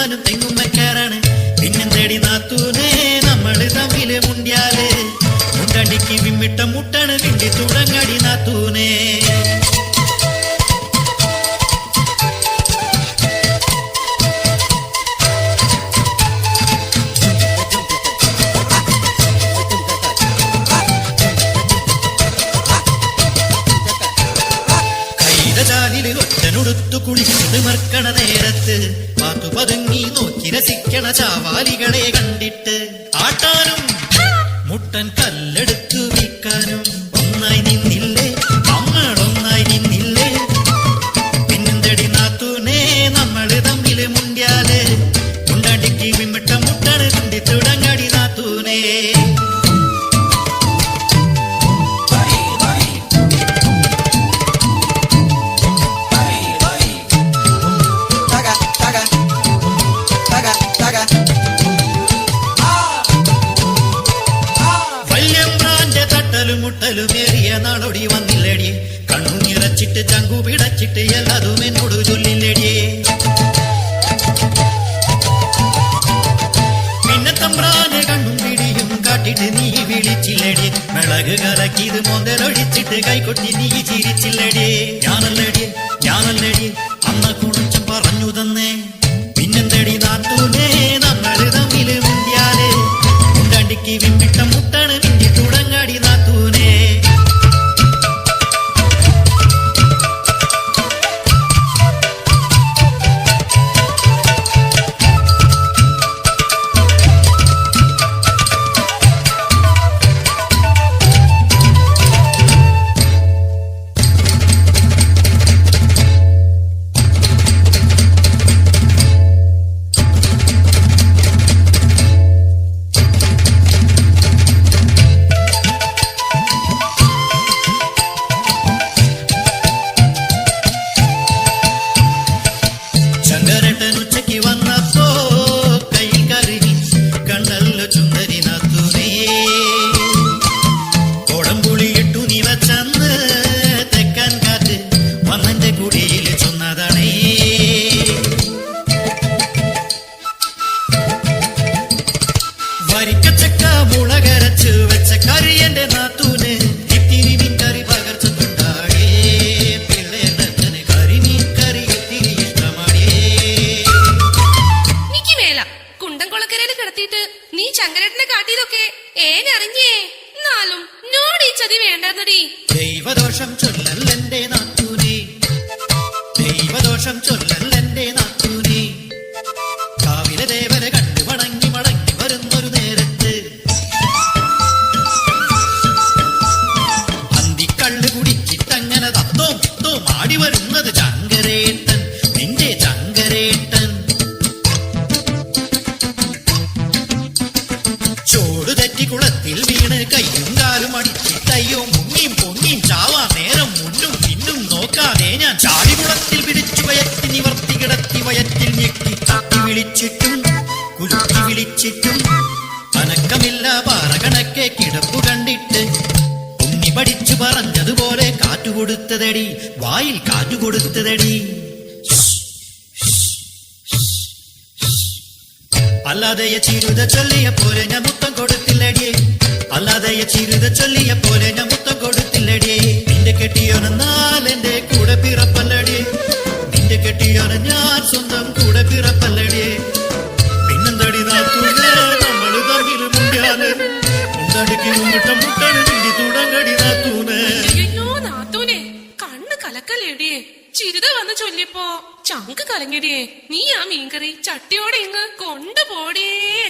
ഞാനും തെങ്ങുമ്മക്കാരാണ്. പിന്നെന്തേടി നാത്തൂനെ നമ്മള് തമ്മില് മുണ്ടിയാല് മുണ്ടടിക്ക് വിമ്മിട്ട മുട്ടാണ് പിണ്ടി തുടങ്ങടി നാത്തൂനെ. ഒറ്റനുടുത്തു കുളിച്ചത് മർക്കണ നേരത്ത് പാത്തു പതുങ്ങി നോക്കി രസിക്കണ ചാവാലികളെ കണ്ടിട്ട് ആട്ടാനും മുട്ടൻ കല്ലെടുത്തു വിൽക്കാനും ഒന്നായി നിന്നില്ലേ നമ്മളൊന്നായി നിന്നില്ലേ. പിന്നെന്തടി നാത്തൂനെ നമ്മള് തമ്മില് മുണ്ടിയാല് മുണ്ടടിക്ക് വിമ്മിട്ട മുട്ടാണ് കുണ്ടി തുടങ്ങടി നാത്തൂനെ. മുട്ടലുമേറിയ നാളൊടി വന്നില്ലടിയെ കണ്ണു നിറച്ചിട്ട് ചങ്കു പിടച്ചിട്ട് എല്ലാതും എന്നോട് ചൊല്ലില്ലടിയെ. പിന്നെ തമ്പ്രാനെ കണ്ണും പിടിയും കാട്ടിട്ട് നീ വിളിച്ചില്ലടിയെ. മിളക് കലക്കിത് മോന്തലൊഴിച്ചിട്ട് കൈകൊട്ടി നീ ചിരിച്ചില്ലടിയെ. ഞാനല്ലടിയെ അന്ന കുണിച്ചും പറഞ്ഞു തന്നേ. പിന്നെന്തടി നാത്തൂനെ നമ്മള് തമ്മില് മുണ്ടിയാല് മുണ്ടടിക്ക് വിമ്മിട്ട മുട്ടാണ് നിന്റെ തുടങ്ങാടി നാത്തൂനെ. ഉച്ചയ്ക്ക് വന്നപ്പോ കയ്യിൽ കരുകി കണ്ടല്ലോ ചുന്ദരി നാത്തൂനേ. കോടംപുളിയിട്ടു നീ വച്ചന്ന് തെക്കാൻ കാറ്റ് വന്നെന്റെ കുടിയിൽ ചൊന്നതാണേ. വരിക്കച്ചക്ക മുളകരച്ചു വെച്ച കറി എന്റെ നാത്തൂന് ഇത്തിരി മീൻ കറി പകർച്ചുണ്ടാടേ. പിള്ളേട്ടന് കറി മീൻ കറി ഇത്തിരി ഇഷ്ടമാടേ. കുണ്ടംകൊളക്കരയില് കിടത്തിയിട്ട് നീ ചങ്കരേട്ടനെ കാട്ടിയതൊക്കെ ഏനറിഞ്ഞേ. എന്നാലും നോട് ഈ ചതി വേണ്ടെന്നടി. ദൈവദോഷം ചൊല്ലല്ലെന്റെ നാത്തൂനെ, ദൈവദോഷം ചൊല്ലല്ലെന്റെ നാത്തൂനെ. കാവിലെ ദേവരെ കണ്ടു മടങ്ങി വരുന്നൊരു നേരത്ത് അന്തിക്കള്ളു കുടിച്ചിട്ടങ്ങനെ തത്തോ മാടി വരുന്നത് ചങ്കരേട്ടൻ, നിന്റെ ചങ്കരേട്ടൻ. ചോട് തെറ്റി കുളത്തിൽ വീണ് കയ്യും കാലും അടിച്ചിട്ടയ്യോ മുങ്ങിയും പൊങ്ങിയും ചാവാ നേരം മുന്നും പിന്നും നോക്കാതെ ഞാൻ ചാടികുളത്തിൽ പിടിച്ചു വയറ്റി നിവർത്തി കിടത്തി വയറ്റിൽ ഞെക്കി തട്ടി വിളിച്ചിട്ടും കുലുക്കി വിളിച്ചിട്ടും അനക്കമില്ല പാറ കണക്കെ കിടപ്പു കണ്ടിട്ട് ഉണ്ണി പഠിച്ചു പറഞ്ഞതുപോലെ കാറ്റുകൊടുത്തതടി, വായിൽ കാറ്റുകൊടുത്തതടി. അല്ലാതെയ ചിരുത ചൊല്ലിയ പോലെ ഞാൻ മുത്തം കൊടുത്തില്ലടിയേ. അല്ലാതെയ ചിരുത ചൊല്ലിയ പോലെ ഞാൻ മുത്തം കൊടുത്തില്ലടിയേ. നിന്റെ കെട്ടിയോനെന്നാൽ എന്റെ കൂടെ പിറപ്പല്ലടിയേ. നിന്റെ കെട്ടിയോനെ ഞാൻ സ്വന്തം കൂടെ പിറപ്പല്ലടിയേ. പിന്നെന്തടി നാത്തൂനെ നമ്മള് തമ്മില് മുണ്ടിയാല് മുണ്ടടിക്ക് മുമ്പിട്ട മുട്ടാണ് നിന്റെ തുടങ്ങടി നാത്തൂനെ. നാത്തൂനെ കണ്ണ് കലക്കല്ലേടിയേ. ചിരുത വന്ന് ചൊല്ലിയപ്പോ ചങ്ക് കലങ്ങിടിയേ. നീ ആ മീൻകറി ചട്ടിയോടെ ഇങ്ങ് കൊണ്ടുപോടിയേ.